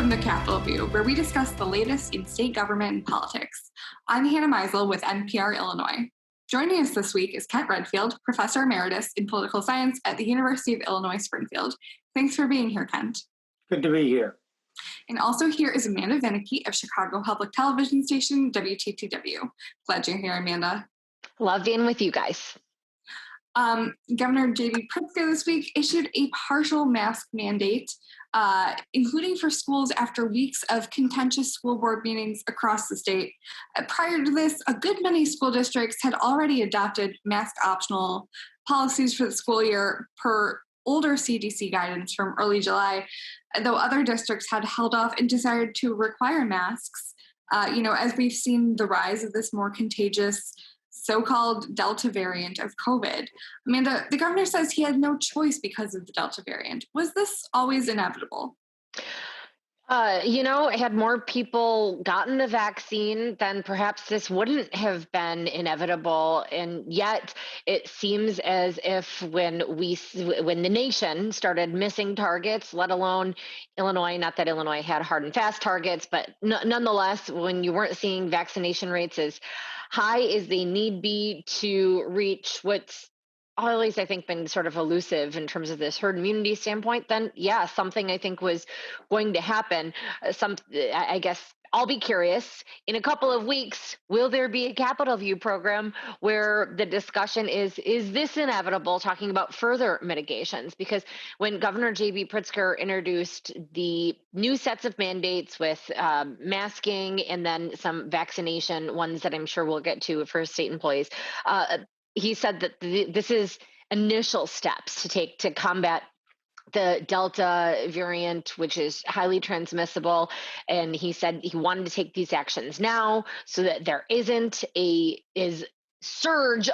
Welcome to CapitolView, where we discuss the latest in state government and politics. I'm Hannah Meisel with NPR Illinois. Joining us this week is Kent Redfield, Professor Emeritus in Political Science at the University of Illinois, Springfield. Thanks for being here, Kent. Good to be here. And also here is Amanda Vinicky of Chicago public television station WTTW. Glad you're here, Amanda. Love being with you guys. Governor JB Pritzker this week issued a partial mask mandate, including for schools after weeks of contentious school board meetings across the state. Prior to this, a good many school districts had already adopted mask optional policies for the school year per older CDC guidance from early July, though other districts had held off and decided to require masks, as we've seen the rise of this more contagious so-called Delta variant of COVID. Amanda, the governor says he had no choice because of the Delta variant. Was this always inevitable? Had more people gotten the vaccine, then perhaps this wouldn't have been inevitable. And yet it seems as if when the nation started missing targets, let alone Illinois, not that Illinois had hard and fast targets, but nonetheless, when you weren't seeing vaccination rates as high as they need be to reach what's always, I think, been sort of elusive in terms of this herd immunity standpoint, then yeah, something I think was going to happen. I guess I'll be curious. In a couple of weeks, will there be a CapitolView program where the discussion is this inevitable, talking about further mitigations? Because when Governor JB Pritzker introduced the new sets of mandates with masking and then some vaccination ones that I'm sure we'll get to for state employees, he said that this is initial steps to take to combat the Delta variant, which is highly transmissible. And he said he wanted to take these actions now so that there isn't a surge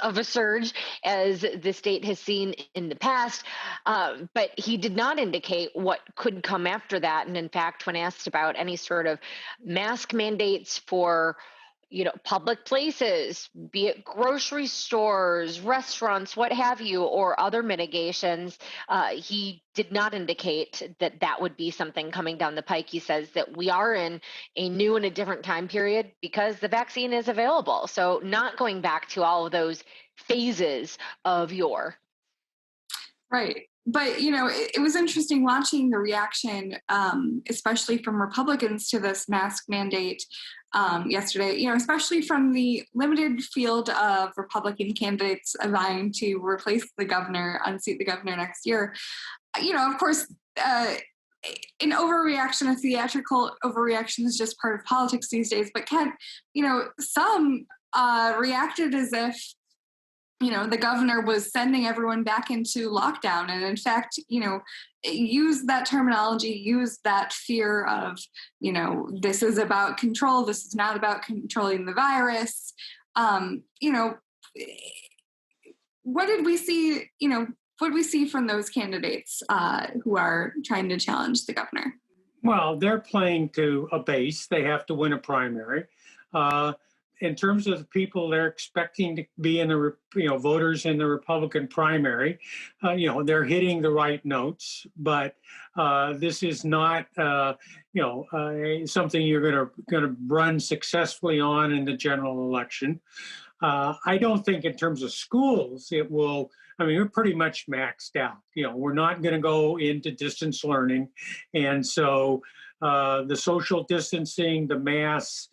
as the state has seen in the past. But he did not indicate what could come after that. And in fact, when asked about any sort of mask mandates for public places, be it grocery stores, restaurants, what have you, or other mitigations, he did not indicate that would be something coming down the pike. He says that we are in a new and a different time period because the vaccine is available. So not going back to all of those phases of yore. Right. But, it was interesting watching the reaction, especially from Republicans to this mask mandate yesterday, especially from the limited field of Republican candidates vying to replace the governor, unseat the governor next year. Of course, an overreaction, a theatrical overreaction is just part of politics these days. But Kent, some reacted as if the governor was sending everyone back into lockdown. And in fact, use that terminology, use that fear of, this is about control. This is not about controlling the virus. What did we see, what did we see from those candidates who are trying to challenge the governor? Well, they're playing to a base. They have to win a primary. In terms of the people they're expecting to be in the, voters in the Republican primary, they're hitting the right notes, but this is not, something you're going to run successfully on in the general election. I don't think in terms of schools, it will, we're pretty much maxed out. We're not going to go into distance learning. And so the social distancing, the masks,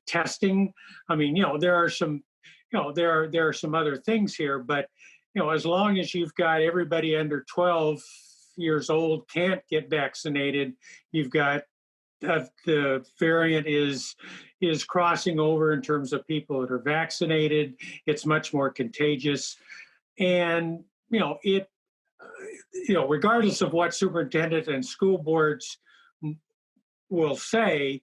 testing. There are some, there are some other things here, but, as long as you've got everybody under 12 years old can't get vaccinated, you've got the variant is crossing over in terms of people that are vaccinated. It's much more contagious. And, regardless of what superintendent and school boards will say,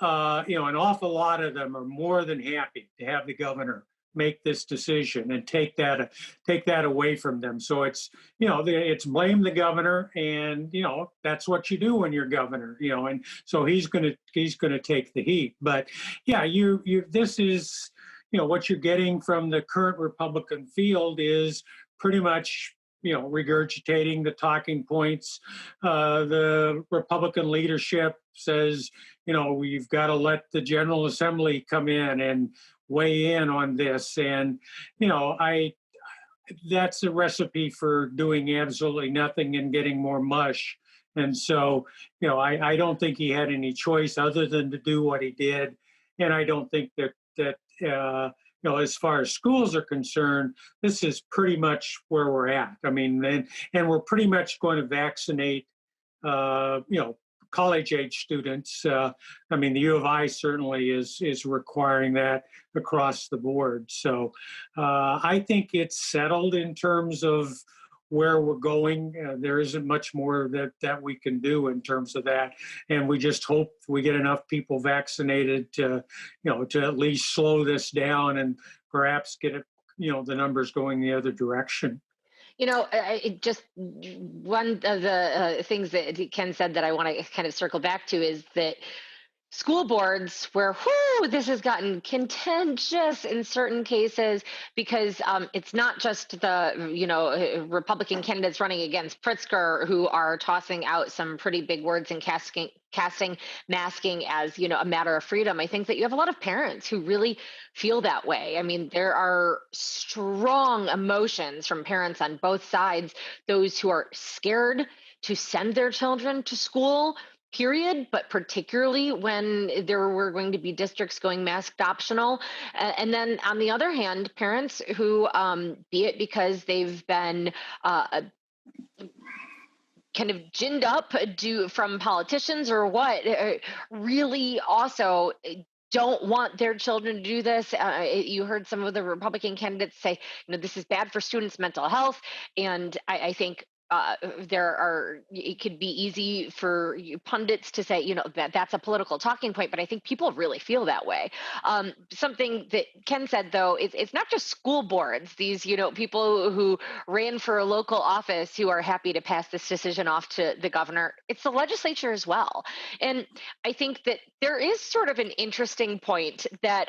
an awful lot of them are more than happy to have the governor make this decision and take that away from them. So it's blame the governor, and that's what you do when you're governor. And so he's going to take the heat. But yeah, this is what you're getting from the current Republican field is pretty much regurgitating the talking points. The Republican leadership says, we've got to let the General Assembly come in and weigh in on this. And, that's a recipe for doing absolutely nothing and getting more mush. And so, I don't think he had any choice other than to do what he did. And I don't think that as far as schools are concerned, this is pretty much where we're at. I mean, and we're pretty much going to vaccinate, college-age students. The U of I certainly is requiring that across the board. So I think it's settled in terms of where we're going. There isn't much more that we can do in terms of that. And we just hope we get enough people vaccinated to at least slow this down and perhaps get it, the numbers going the other direction. Just one of the things that Ken said that I want to kind of circle back to is that school boards where this has gotten contentious in certain cases because it's not just the Republican candidates running against Pritzker who are tossing out some pretty big words and casting masking as a matter of freedom. I think that you have a lot of parents who really feel that way. I mean, there are strong emotions from parents on both sides, those who are scared to send their children to school, period, but particularly when there were going to be districts going masked optional. And then on the other hand, parents who, be it because they've been kind of ginned up from politicians or what, really also don't want their children to do this. You heard some of the Republican candidates say, this is bad for students' mental health. And I think it could be easy for pundits to say, that's a political talking point, but I think people really feel that way. Something that Ken said, though, is it's not just school boards, these, people who ran for a local office who are happy to pass this decision off to the governor. It's the legislature as well. And I think that there is sort of an interesting point that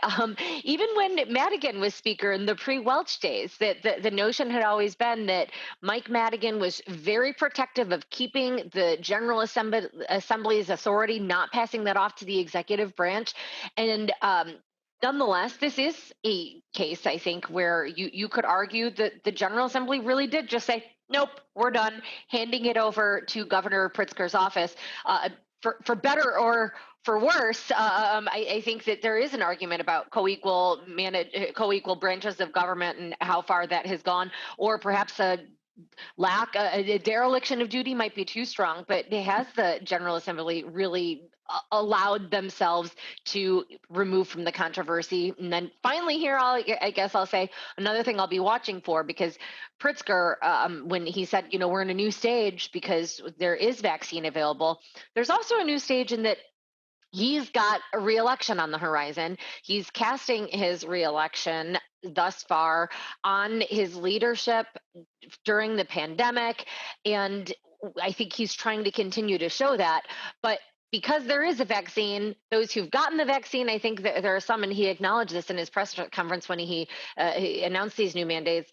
even when Madigan was speaker in the pre-Welch days, that the notion had always been that Mike Madigan was very protective of keeping the General Assembly's authority, not passing that off to the executive branch. And nonetheless, this is a case, I think, where you could argue that the General Assembly really did just say, nope, we're done, handing it over to Governor Pritzker's office. For better or for worse, I think that there is an argument about co-equal branches of government and how far that has gone, or perhaps a dereliction of duty might be too strong, but has the General Assembly really allowed themselves to remove from the controversy? And then finally here, I guess I'll say another thing I'll be watching for, because Pritzker, when he said, we're in a new stage because there is vaccine available, there's also a new stage in that he's got a re-election on the horizon. He's casting his re-election thus far on his leadership during the pandemic. And I think he's trying to continue to show that. But because there is a vaccine, those who've gotten the vaccine, I think that there are some, and he acknowledged this in his press conference when he announced these new mandates,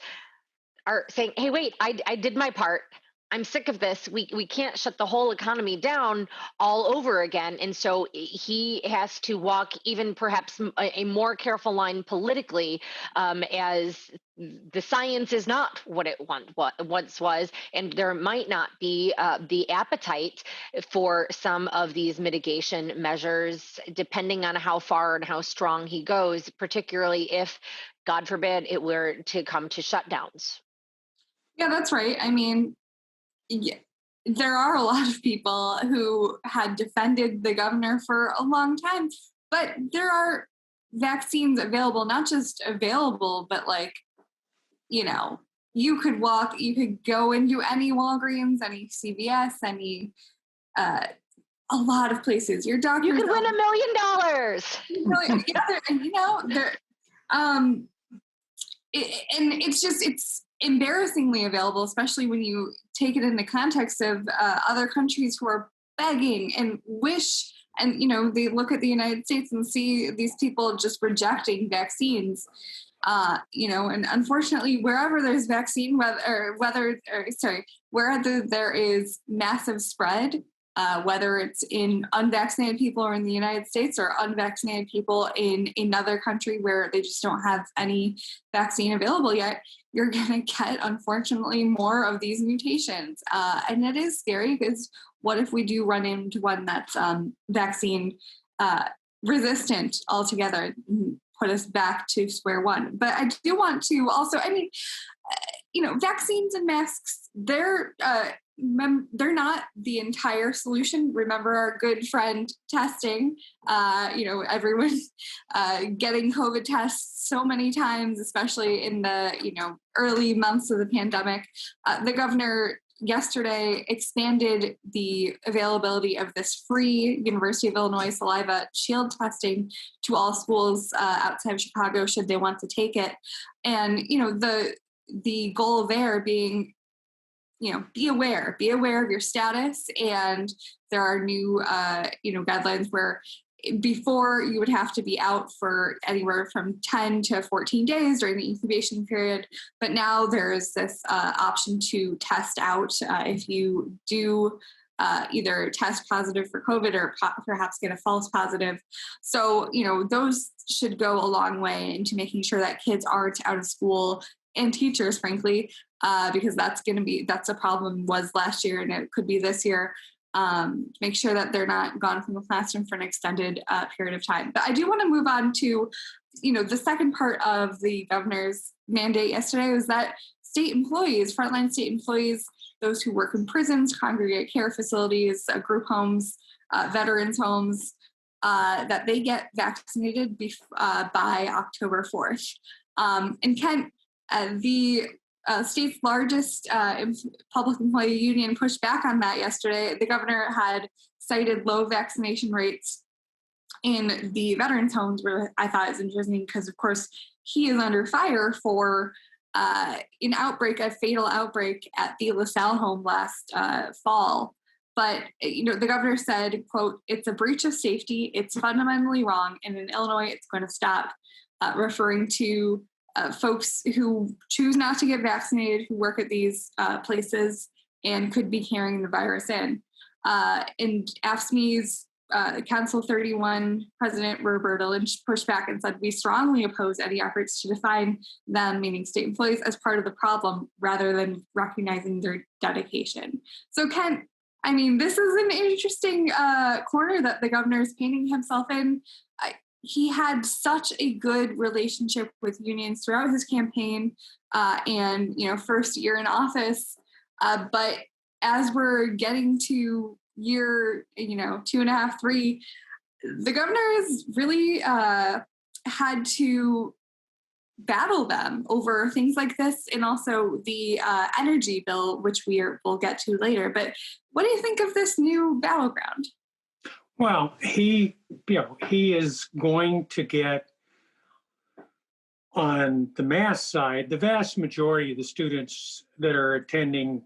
are saying, hey, wait, I did my part. I'm sick of this. We can't shut the whole economy down all over again. And so he has to walk even perhaps a more careful line politically, as the science is not what it once was. And there might not be the appetite for some of these mitigation measures, depending on how far and how strong he goes, particularly if, God forbid, it were to come to shutdowns. Yeah, that's right. I mean, yeah, there are a lot of people who had defended the governor for a long time, but there are vaccines available, not just available, but you could go into any Walgreens, any CVS, any, a lot of places. Your doctor. You could win $1 million. And it's embarrassingly available, especially when you take it in the context of other countries who are begging and wish, and they look at the United States and see these people just rejecting vaccines. And unfortunately, wherever there's vaccine, wherever there is massive spread, whether it's in unvaccinated people or in the United States or unvaccinated people in another country where they just don't have any vaccine available yet, you're going to get, unfortunately, more of these mutations. And it is scary because what if we do run into one that's vaccine resistant altogether, put us back to square one. But I do want to also, vaccines and masks, they're not the entire solution. Remember our good friend testing, everyone getting COVID tests so many times, especially in the, early months of the pandemic. The governor yesterday expanded the availability of this free University of Illinois saliva shield testing to all schools outside of Chicago should they want to take it. And, the goal there being, be aware of your status. And there are new, guidelines where before you would have to be out for anywhere from 10 to 14 days during the incubation period. But now there's this option to test out if you do either test positive for COVID or perhaps get a false positive. So, those should go a long way into making sure that kids aren't out of school, and teachers, frankly, because that's a problem was last year and it could be this year. Make sure that they're not gone from the classroom for an extended period of time. But I do want to move on to, the second part of the governor's mandate yesterday was that state employees, frontline state employees, those who work in prisons, congregate care facilities, group homes, veterans homes, that they get vaccinated by October 4th. And Kent, the state's largest public employee union pushed back on that yesterday. The governor had cited low vaccination rates in the veterans homes, where I thought is interesting because, of course, he is under fire for a fatal outbreak at the LaSalle home last fall. But, the governor said, quote, "It's a breach of safety. It's fundamentally wrong. And in Illinois, it's going to stop," referring to folks who choose not to get vaccinated, who work at these places and could be carrying the virus in. And AFSCME's Council 31 President Roberta Lynch pushed back and said, "We strongly oppose any efforts to define them," meaning state employees, "as part of the problem rather than recognizing their dedication." So Kent, this is an interesting corner that the governor is painting himself in. He had such a good relationship with unions throughout his campaign and, first year in office. But as we're getting to year, 2.5, 3, the governor has really had to battle them over things like this, and also the energy bill, which we'll get to later. But what do you think of this new battleground? Well, he is going to get, on the mass side, the vast majority of the students that are attending,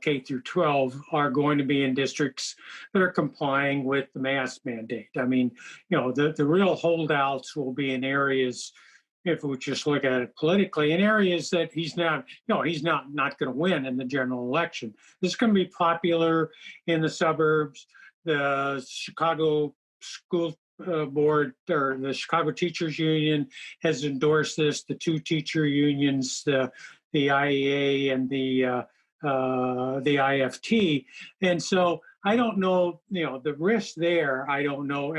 K through 12 are going to be in districts that are complying with the mask mandate. The real holdouts will be in areas, if we just look at it politically, in areas that he's not going to win in the general election. This is going to be popular in the suburbs. The Chicago School Board, or the Chicago Teachers Union, has endorsed this. The two teacher unions, the IEA and the IFT. And so I don't know, the risk there. I don't know.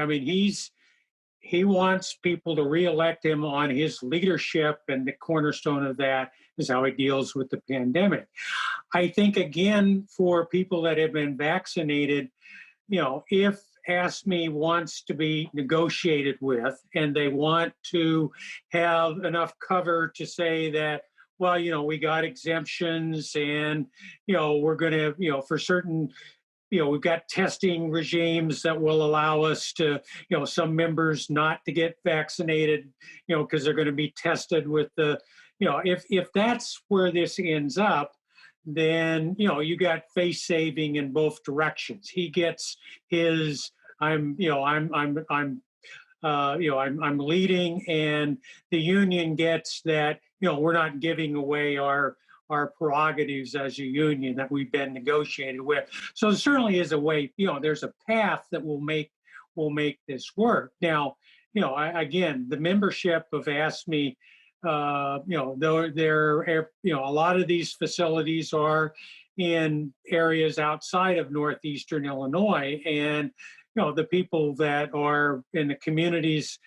He wants people to reelect him on his leadership, and the cornerstone of that is how he deals with the pandemic. I think, again, for people that have been vaccinated, if AFSCME wants to be negotiated with, and they want to have enough cover to say that, well, we got exemptions, and, we're going to, for certain, we've got testing regimes that will allow us to, some members not to get vaccinated, because they're going to be tested with the, if that's where this ends up, then, you got face saving in both directions. He gets his, I'm I'm leading, and the union gets that, we're not giving away our prerogatives as a union that we've been negotiated with. So there certainly is a way, there's a path that will make this work. Now, again, the membership of AFSCME, though a lot of these facilities are in areas outside of northeastern Illinois, and the people that are in the communities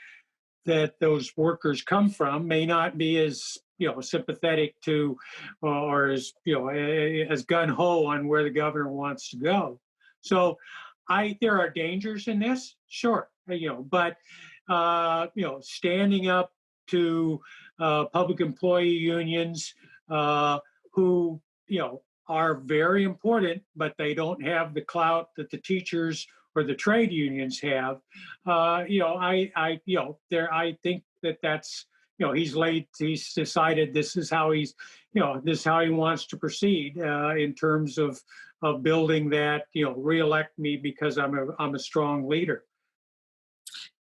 that those workers come from may not be as sympathetic to or as as gung-ho on where the governor wants to go. So there are dangers in this, sure, but standing up to public employee unions who are very important, but they don't have the clout that the teachers or the trade unions have. I think that's he's decided this is how he wants to proceed in terms of building that, reelect me because I'm a strong leader.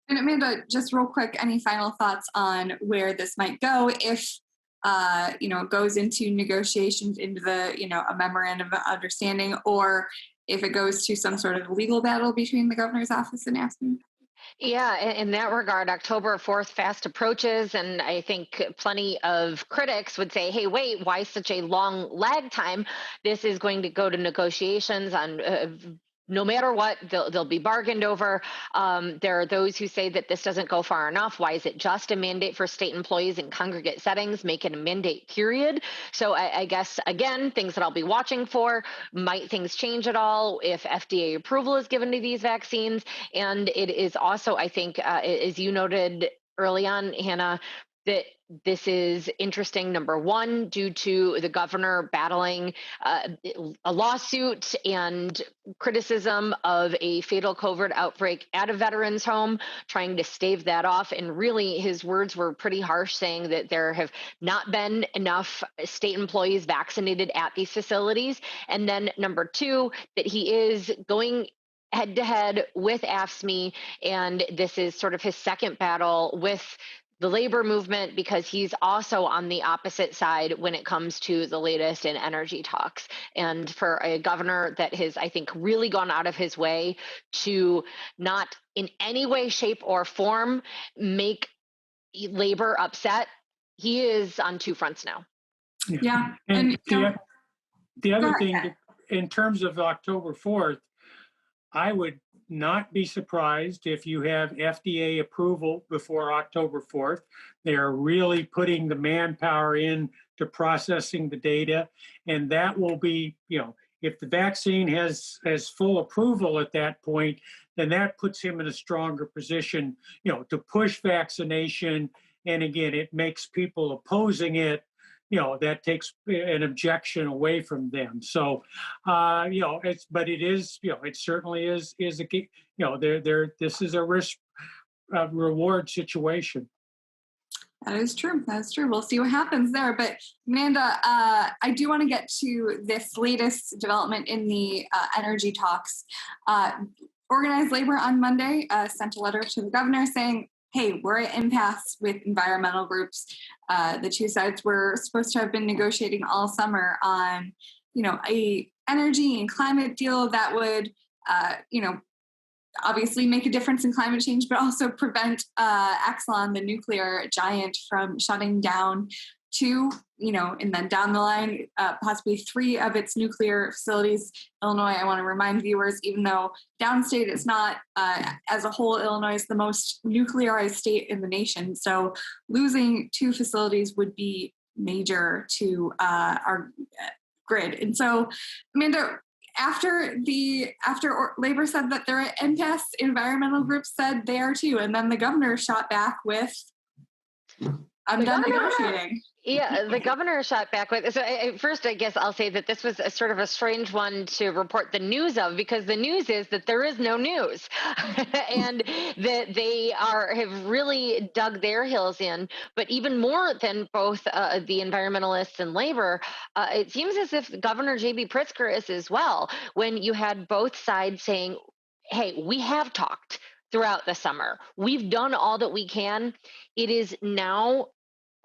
And Amanda, just real quick, any final thoughts on where this might go if it goes into negotiations, into the a memorandum of understanding, or if it goes to some sort of legal battle between the governor's office and AFSCME? Yeah, in that regard, October 4th fast approaches, and I think plenty of critics would say, hey, wait, why such a long lag time? This is going to go to negotiations on no matter what, they'll be bargained over. There are those who say that this doesn't go far enough. Why is it just a mandate for state employees in congregate settings? Make it a mandate, period. So I guess, again, things that I'll be watching for, might things change at all if FDA approval is given to these vaccines? And it is also, I think, as you noted early on, Hannah, that this is interesting, number one, due to the governor battling a lawsuit and criticism of a fatal COVID outbreak at a veteran's home, trying to stave that off. And really, his words were pretty harsh, saying that there have not been enough state employees vaccinated at these facilities. And then number two, that he is going head to head with AFSCME, and this is sort of his second battle with the labor movement, because he's also on the opposite side when it comes to the latest in energy talks. And for a governor that has, I think, really gone out of his way to not in any way, shape, or form make labor upset, he is on two fronts now. Yeah. And the other thing, in terms of October 4th, I would not be surprised if you have FDA approval before October 4th. They are really putting the manpower in to processing the data. And that will be, if the vaccine has full approval at that point, then that puts him in a stronger position, to push vaccination. And again, it makes people opposing it, that takes an objection away from them. So, but it is, it certainly is a key, this is a risk reward situation. That is true. That's true. We'll see what happens there. But Amanda, I do want to get to this latest development in the energy talks. Organized Labor on Monday sent a letter to the governor saying, hey, we're at impasse with environmental groups. The two sides were supposed to have been negotiating all summer on, a energy and climate deal that would, obviously make a difference in climate change, but also prevent Exelon, the nuclear giant, from shutting down two, and then down the line, possibly three of its nuclear facilities. Illinois, I want to remind viewers, even though downstate it's not, as a whole, Illinois is the most nuclearized state in the nation. So losing two facilities would be major to our grid. And so, Amanda, after labor said that they're at impasse, environmental groups said they are too. And then the governor shot back with, I'm done negotiating. Yeah, the governor shot back with. So first, I guess I'll say that this was a sort of a strange one to report the news of, because the news is that there is no news, and that they have really dug their heels in. But even more than both the environmentalists and labor, it seems as if Governor JB Pritzker is as well. When you had both sides saying, "Hey, we have talked. throughout the summer. We've done all that we can. It is now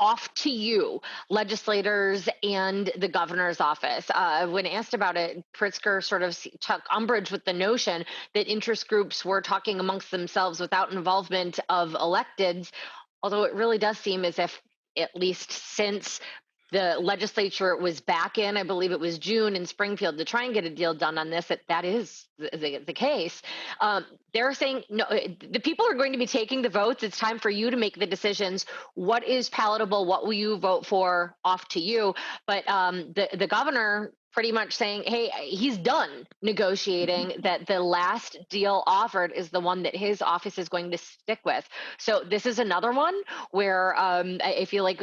off to you, legislators and the governor's office. When asked about it, Pritzker sort of took umbrage with the notion that interest groups were talking amongst themselves without involvement of electeds, although it really does seem as if, at least since the legislature was back in, I believe it was June in Springfield, to try and get a deal done on this, that is the case. They're saying, no, the people are going to be taking the votes. It's time for you to make the decisions. What is palatable? What will you vote for? Off to you. But the governor pretty much saying, hey, he's done negotiating, that the last deal offered is the one that his office is going to stick with. So this is another one where I feel like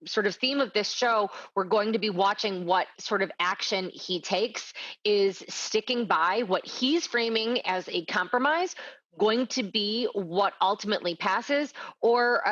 sort of theme of this show, we're going to be watching what sort of action he takes. Is sticking by what he's framing as a compromise going to be what ultimately passes, or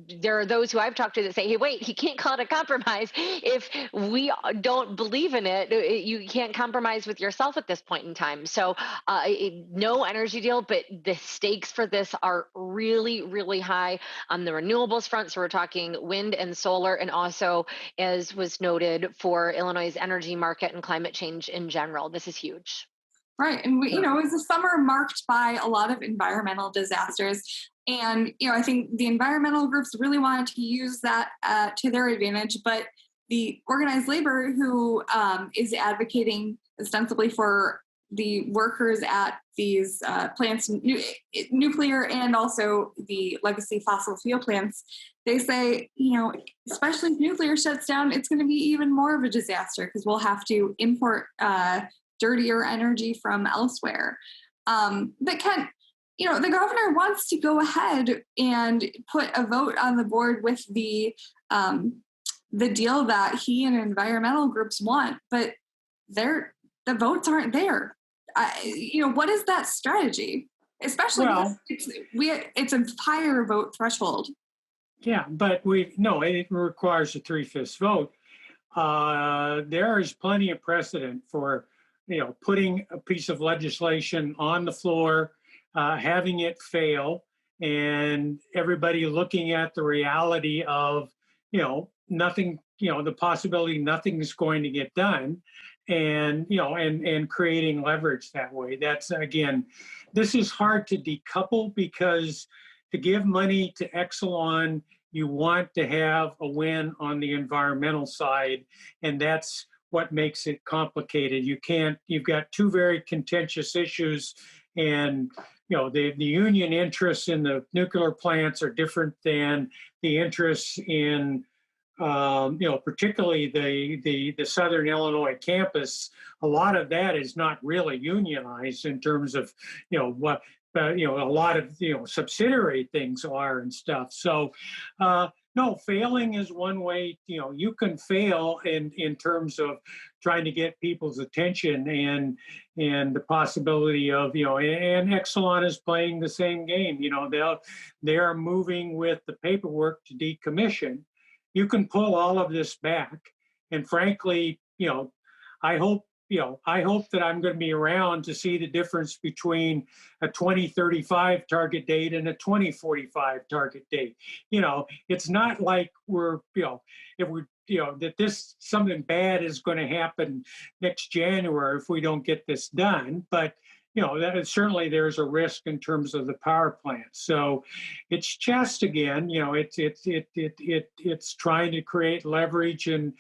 there are those who I've talked to that say, hey, wait, he can't call it a compromise. If we don't believe in it, you can't compromise with yourself at this point in time. So no energy deal, but the stakes for this are really, really high on the renewables front. So we're talking wind and solar, and also, as was noted, for Illinois' energy market and climate change in general. This is huge. Right. And, it was a summer marked by a lot of environmental disasters. And, I think the environmental groups really wanted to use that to their advantage. But the organized labor, who is advocating ostensibly for the workers at these plants, nuclear and also the legacy fossil fuel plants, they say, especially if nuclear shuts down, it's going to be even more of a disaster because we'll have to import dirtier energy from elsewhere. But Kent, the governor wants to go ahead and put a vote on the board with the deal that he and environmental groups want, but the votes aren't there. What is that strategy? Especially it's a higher vote threshold. Yeah, but it requires a 3/5 vote. There is plenty of precedent for putting a piece of legislation on the floor, having it fail, and everybody looking at the reality of, nothing, the possibility nothing's going to get done, and, and creating leverage that way. That's, again, this is hard to decouple, because to give money to Exelon, you want to have a win on the environmental side, and that's what makes it complicated. You've got two very contentious issues, and the union interests in the nuclear plants are different than the interests in particularly the Southern Illinois campus. A lot of that is not really unionized in terms of what a lot of subsidiary things are and stuff. So no, failing is one way. You can fail in terms of trying to get people's attention, and the possibility of and Exelon is playing the same game. They are moving with the paperwork to decommission. You can pull all of this back, and frankly, I hope that I'm going to be around to see the difference between a 2035 target date and a 2045 target date. It's not like that something bad is going to happen next January if we don't get this done. But that certainly there's a risk in terms of the power plant. So it's just, again, it's trying to create leverage and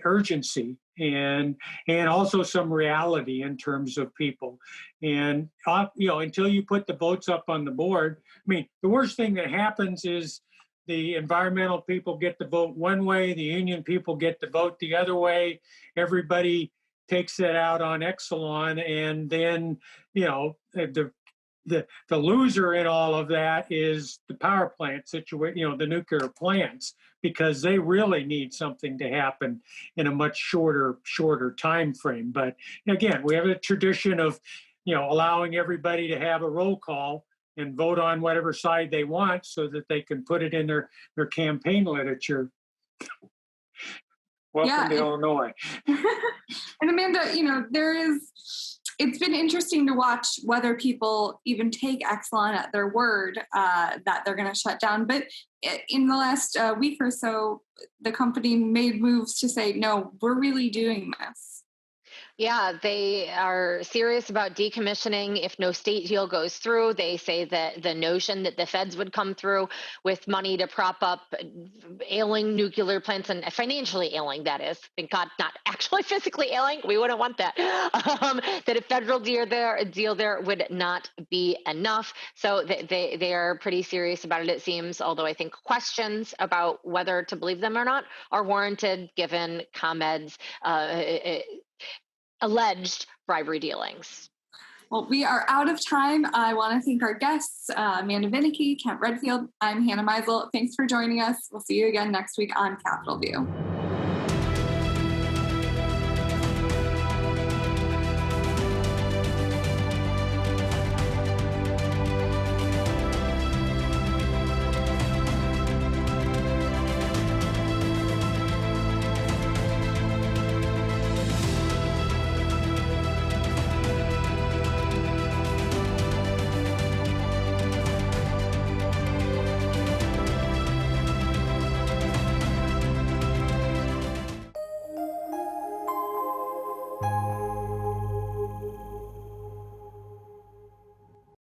urgency, and also some reality in terms of people. And until you put the votes up on the board, the worst thing that happens is the environmental people get the vote one way, the union people get the vote the other way. Everybody takes that out on Exelon, and then the loser in all of that is the power plant situation, the nuclear plants, because they really need something to happen in a much shorter time frame. But again, we have a tradition of allowing everybody to have a roll call and vote on whatever side they want, so that they can put it in their campaign literature. Welcome to Illinois. And Amanda, it's been interesting to watch whether people even take Exelon at their word that they're going to shut down. But in the last week or so, the company made moves to say, no, we're really doing this. Yeah, they are serious about decommissioning if no state deal goes through. They say that the notion that the feds would come through with money to prop up ailing nuclear plants, and financially ailing, that is, thank God, not actually physically ailing, we wouldn't want that, that a federal deal there would not be enough. So they are pretty serious about it seems, although I think questions about whether to believe them or not are warranted given ComEd's alleged bribery dealings. Well, we are out of time. I want to thank our guests, Amanda Vinicky, Kent Redfield. I'm Hannah Meisel. Thanks for joining us. We'll see you again next week on Capitol View.